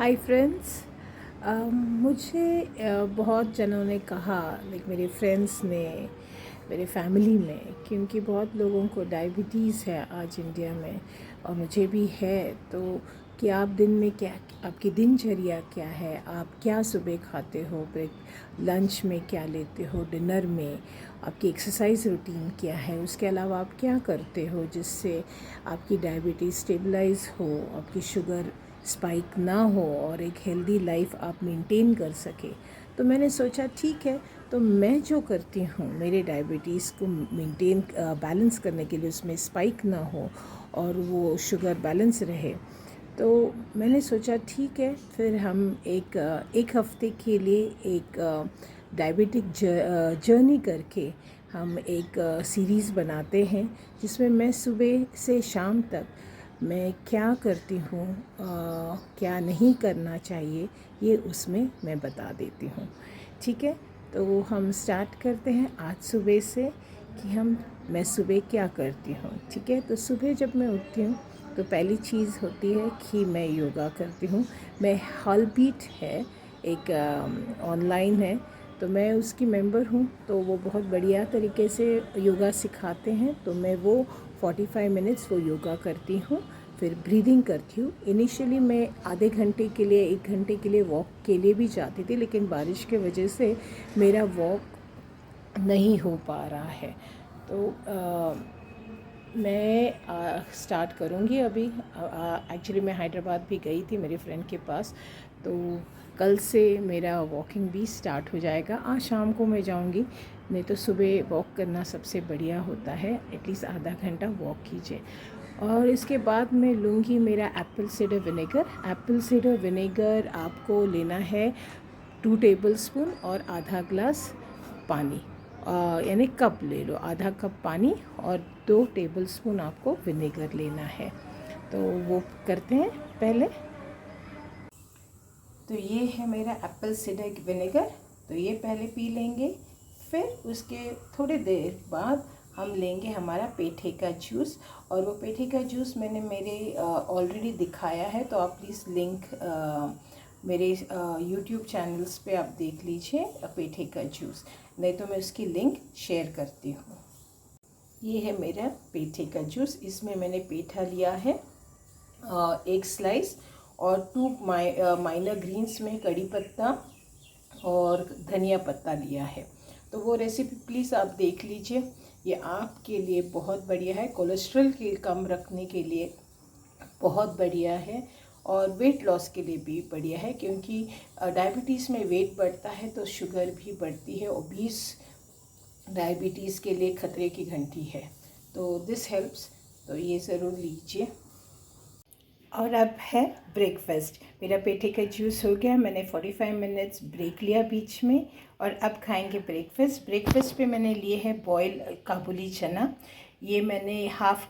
Hi friends. मुझे बहुत जनों ने कहा, लाइक मेरे फ्रेंड्स ने, मेरे फैमिली में, क्योंकि बहुत लोगों को डायबिटीज़ है आज इंडिया में और मुझे भी है। तो कि आप दिन में क्या, आपकी दिनचर्या क्या है, आप क्या सुबह खाते हो, ब्रेक लंच में क्या लेते हो, डिनर में आपकी एक्सरसाइज रूटीन क्या है, उसके अलावा आप क्या करते हो जिससे आपकी डायबिटीज़ स्टेबलाइज हो, आपकी शुगर स्पाइक ना हो और एक हेल्दी लाइफ आप मेंटेन कर सके। तो मैंने सोचा ठीक है, तो मैं जो करती हूँ मेरे डायबिटीज़ को मेंटेन बैलेंस करने के लिए, उसमें स्पाइक ना हो और वो शुगर बैलेंस रहे, तो मैंने सोचा ठीक है, फिर हम एक हफ्ते के लिए एक डायबिटिक जर्नी करके हम एक सीरीज़ बनाते हैं जिसमें मैं सुबह से शाम तक मैं क्या करती हूँ, क्या नहीं करना चाहिए, ये उसमें मैं बता देती हूँ। ठीक है, तो हम स्टार्ट करते हैं आज सुबह से कि मैं सुबह क्या करती हूँ। ठीक है, तो सुबह जब मैं उठती हूँ तो पहली चीज़ होती है कि मैं योगा करती हूँ। मैं हॉलबीट है, एक ऑनलाइन है, तो मैं उसकी मेंबर हूँ। तो वो बहुत बढ़िया तरीके से योगा सिखाते हैं, तो मैं वो 45 मिनट्स वो योगा करती हूँ। फिर ब्रीदिंग करती हूँ। इनिशियली मैं आधे घंटे के लिए, 1 घंटे के लिए वॉक के लिए भी जाती थी, लेकिन बारिश के वजह से मेरा वॉक नहीं हो पा रहा है। तो मैं स्टार्ट करूँगी अभी। एक्चुअली मैं हैदराबाद भी गई थी मेरे फ्रेंड के पास, तो कल से मेरा वॉकिंग भी स्टार्ट हो जाएगा। आज शाम को मैं जाऊँगी, नहीं तो सुबह वॉक करना सबसे बढ़िया होता है। एटलीस्ट आधा घंटा वॉक कीजिए। और इसके बाद मैं लूँगी मेरा Apple cider vinegar. Apple cider vinegar आपको लेना है 2 टेबलस्पून और आधा ग्लास पानी, यानी कप ले लो, आधा कप पानी और 2 टेबलस्पून आपको विनेगर लेना है। तो वो करते हैं पहले। तो ये है मेरा एप्पल साइडर विनेगर, तो ये पहले पी लेंगे। फिर उसके थोड़ी देर बाद हम लेंगे हमारा पेठे का जूस। और वो पेठे का जूस मैंने मेरे ऑलरेडी दिखाया है, तो आप प्लीज़ लिंक मेरे यूट्यूब चैनल्स पे आप देख लीजिए पेठे का जूस, नहीं तो मैं उसकी लिंक शेयर करती हूँ। ये है मेरा पेठे का जूस। इसमें मैंने पेठा लिया है, एक स्लाइस, और 2 माइनर ग्रीन्स में कड़ी पत्ता और धनिया पत्ता लिया है। तो वो रेसिपी प्लीज़ आप देख लीजिए। ये आपके लिए बहुत बढ़िया है, कोलेस्ट्रॉल के कम रखने के लिए बहुत बढ़िया है और वेट लॉस के लिए भी बढ़िया है, क्योंकि डायबिटीज़ में वेट बढ़ता है तो शुगर भी बढ़ती है। ओबीस डायबिटीज़ के लिए खतरे की घंटी है, तो दिस हेल्प्स, तो ये ज़रूर लीजिए। और अब है ब्रेकफास्ट। मेरा पेठे का जूस हो गया, मैंने 45 मिनट्स ब्रेक लिया बीच में, और अब खाएंगे ब्रेकफास्ट। ब्रेकफास्ट पे मैंने लिए है बॉयल काबुली चना। ये मैंने 1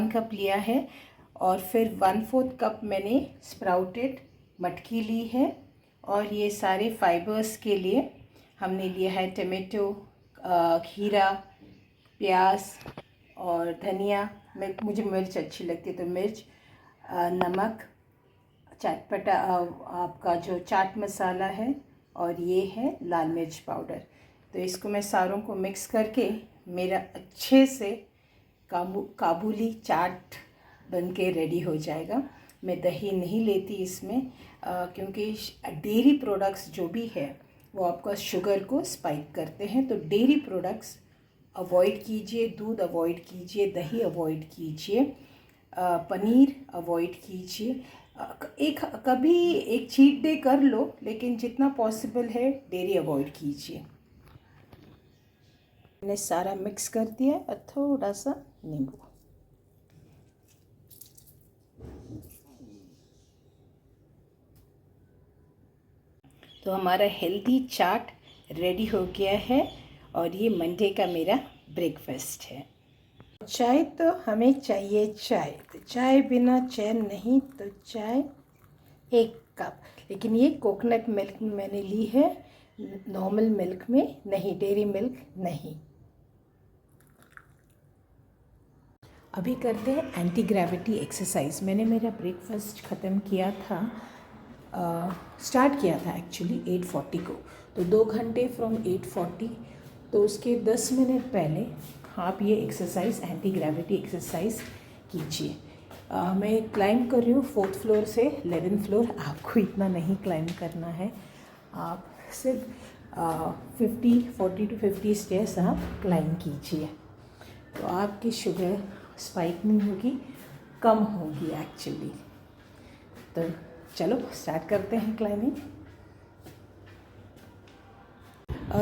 कप लिया है। और फिर 1/4 कप मैंने स्प्राउटेड मटकी ली है। और ये सारे फाइबर्स के लिए हमने लिया है टमेटो, खीरा, प्याज और धनिया। मुझे मिर्च अच्छी लगती है तो मिर्च, नमक, चटपटा आपका जो चाट मसाला है, और ये है लाल मिर्च पाउडर। तो इसको मैं सारों को मिक्स करके मेरा अच्छे से काबुली चाट बन के रेडी हो जाएगा। मैं दही नहीं लेती इसमें, क्योंकि डेयरी प्रोडक्ट्स जो भी है वो आपका शुगर को स्पाइक करते हैं। तो डेयरी प्रोडक्ट्स अवॉइड कीजिए, दूध अवॉइड कीजिए, दही अवॉइड कीजिए, पनीर अवॉइड कीजिए। कभी एक चीट डे कर लो, लेकिन जितना पॉसिबल है डेयरी अवॉइड कीजिए। मैंने सारा मिक्स कर दिया और थोड़ा सा नींबू। तो हमारा हेल्दी चाट रेडी हो गया है, और ये मंडे का मेरा ब्रेकफास्ट है। चाय तो हमें चाहिए, चाय तो चाय बिना चैन नहीं, तो चाय 1 कप। लेकिन ये कोकोनट मिल्क मैंने ली है, नॉर्मल मिल्क में नहीं, डेयरी मिल्क नहीं। अभी करते हैं एंटी ग्रेविटी एक्सरसाइज। मैंने मेरा ब्रेकफास्ट ख़त्म किया था स्टार्ट किया था एक्चुअली 8:40 को, तो 2 घंटे फ्रॉम 8:40, तो उसके 10 मिनट पहले आप ये एक्सरसाइज, एंटी ग्रेविटी एक्सरसाइज कीजिए। मैं क्लाइंब कर रही हूँ 4th फ्लोर से 11th फ्लोर। आपको इतना नहीं क्लाइंब करना है, आप सिर्फ 40 to 50 स्टेयर्स आप क्लाइंब कीजिए, तो आपकी शुगर स्पाइक नहीं होगी, कम होगी एक्चुअली। तो चलो स्टार्ट करते हैं क्लाइंबिंग।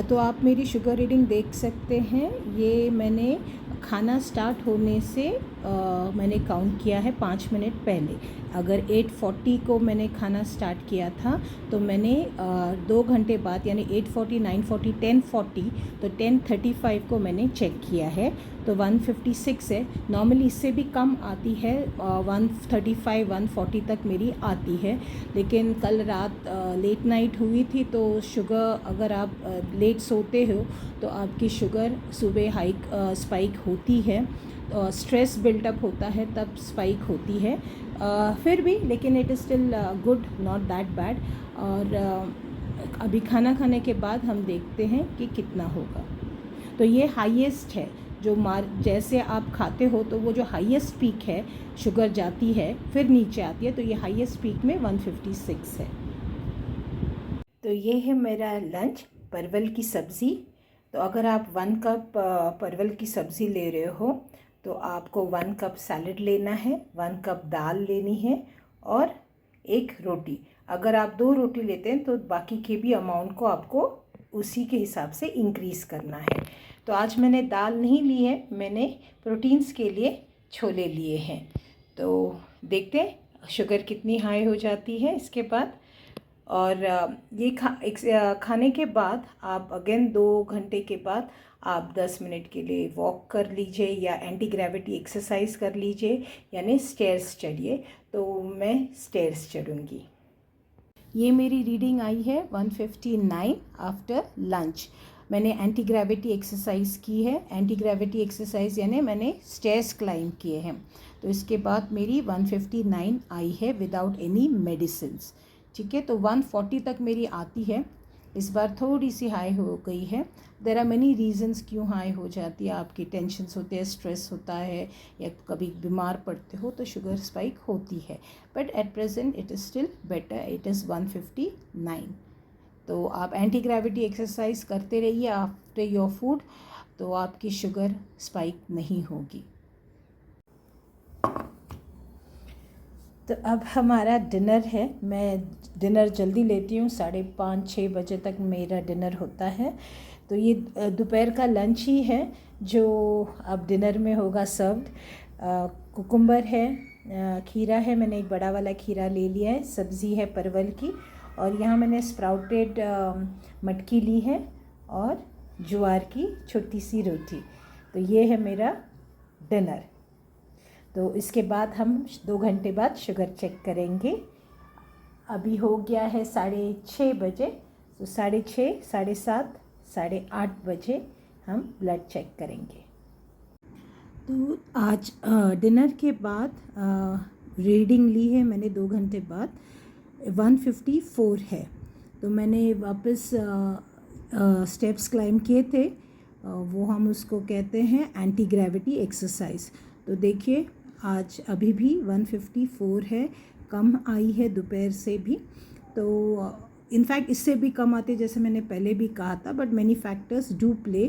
तो आप मेरी शुगर रीडिंग देख सकते हैं। ये मैंने खाना स्टार्ट होने से मैंने काउंट किया है 5 मिनट पहले। अगर 8:40 को मैंने खाना स्टार्ट किया था तो मैंने 2 घंटे बाद यानी 8:40, 9:40, 10:40, तो 10:35 को मैंने चेक किया है, तो 156 है। नॉर्मली इससे भी कम आती है, 135, 140 तक मेरी आती है, लेकिन कल रात लेट नाइट हुई थी, तो शुगर, अगर आप लेट सोते हो तो आपकी शुगर सुबह स्पाइक होती है, स्ट्रेस बिल्टअप होता है तब स्पाइक होती है। फिर भी लेकिन it is still good, not that bad. और अभी खाना खाने के बाद हम देखते हैं कि कितना होगा। तो ये हाईएस्ट है, जो जैसे आप खाते हो तो वो जो हाईएस्ट पीक है शुगर जाती है फिर नीचे आती है, तो ये हाईएस्ट पीक में 156 है। तो ये है मेरा लंच, परवल की सब्ज़ी। तो अगर आप 1 कप परवल की सब्ज़ी ले रहे हो तो आपको 1 कप सैलड लेना है, 1 कप दाल लेनी है और 1 रोटी। अगर आप 2 रोटी लेते हैं तो बाकी के भी अमाउंट को आपको उसी के हिसाब से इंक्रीज़ करना है। तो आज मैंने दाल नहीं ली है, मैंने प्रोटीन्स के लिए छोले लिए हैं। तो देखते हैं शुगर कितनी हाई हो जाती है इसके बाद। और ये खाने के बाद आप अगेन 2 घंटे के बाद आप 10 मिनट के लिए वॉक कर लीजिए या एंटी ग्रेविटी एक्सरसाइज कर लीजिए, यानी स्टेयर्स चढ़िए। तो मैं स्टेयर्स चढ़ूँगी। ये मेरी रीडिंग आई है 159 आफ्टर लंच। मैंने एंटी ग्रेविटी एक्सरसाइज की है। एंटी ग्रेविटी एक्सरसाइज यानी मैंने स्टेयर्स क्लाइंब किए हैं। तो इसके बाद मेरी 159 आई है विदाउट एनी मेडिसिन्स। ठीक है, तो 140 तक मेरी आती है। इस बार थोड़ी सी हाई हो गई है। देयर आर मेनी रीजंस क्यों हाई हो जाती है। आपकी टेंशन्स होते हैं, स्ट्रेस होता है, या कभी बीमार पड़ते हो तो शुगर स्पाइक होती है। But at present it is still better, it is 159। तो आप एंटी ग्रेविटी एक्सरसाइज करते रहिए आफ्टर योर फूड, तो आपकी शुगर स्पाइक नहीं होगी। तो अब हमारा डिनर है। मैं डिनर जल्दी लेती हूँ, 5:30-6 बजे तक मेरा डिनर होता है। तो ये दोपहर का लंच ही है जो अब डिनर में होगा सर्व्ड। कुकुम्बर है, खीरा है, मैंने एक बड़ा वाला खीरा ले लिया है, सब्ज़ी है परवल की, और यहाँ मैंने स्प्राउटेड मटकी ली है और ज्वार की छोटी सी रोटी। तो ये है मेरा डिनर। तो इसके बाद हम 2 घंटे बाद शुगर चेक करेंगे। अभी हो गया है 6:30 बजे, तो 6:30, 7:30, 8:30 बजे हम ब्लड चेक करेंगे। तो आज डिनर के बाद रीडिंग ली है मैंने 2 घंटे बाद, 154 है। तो मैंने वापस स्टेप्स क्लाइंब किए थे, वो हम उसको कहते हैं एंटी ग्रेविटी एक्सरसाइज। तो देखिए आज अभी भी 154 है, कम आई है दोपहर से भी। तो इनफैक्ट इससे भी कम आते, जैसे मैंने पहले भी कहा था, but many factors do play.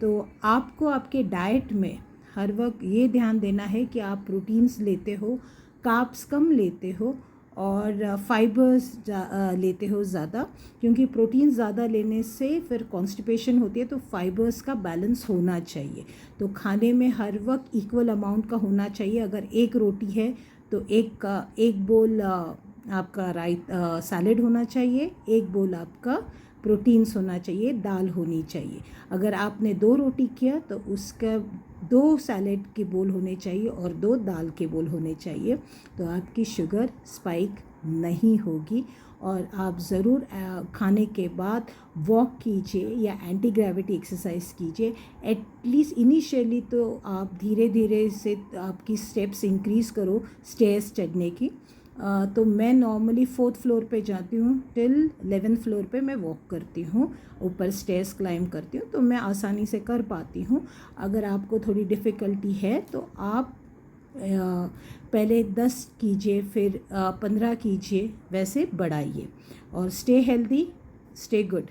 तो आपको आपके डाइट में हर वक्त ये ध्यान देना है कि आप प्रोटीन्स लेते हो, कार्ब्स कम लेते हो और फाइबर्स लेते हो ज़्यादा, क्योंकि प्रोटीन ज़्यादा लेने से फिर कॉन्स्टिपेशन होती है। तो फाइबर्स का बैलेंस होना चाहिए। तो खाने में हर वक्त इक्वल अमाउंट का होना चाहिए। अगर 1 रोटी है तो एक बोल आपका सैलेड होना चाहिए, 1 बोल आपका प्रोटीन्स होना चाहिए, दाल होनी चाहिए। अगर आपने 2 रोटी किया तो उसका 2 सैलेड के बोल होने चाहिए और 2 दाल के बोल होने चाहिए। तो आपकी शुगर स्पाइक नहीं होगी। और आप ज़रूर खाने के बाद वॉक कीजिए या एंटी ग्रेविटी एक्सरसाइज कीजिए। एटलीस्ट इनिशियली तो आप धीरे धीरे से आपकी स्टेप्स इंक्रीज़ करो स्टेयर्स चढ़ने की। तो मैं नॉर्मली 4th फ्लोर पे जाती हूँ, टिल 11th फ्लोर पे मैं वॉक करती हूँ, ऊपर स्टेयर्स क्लाइम करती हूँ, तो मैं आसानी से कर पाती हूँ। अगर आपको थोड़ी डिफ़िकल्टी है तो आप पहले 10 कीजिए, फिर 15 कीजिए, वैसे बढ़ाइए। और स्टे हेल्दी, स्टे गुड।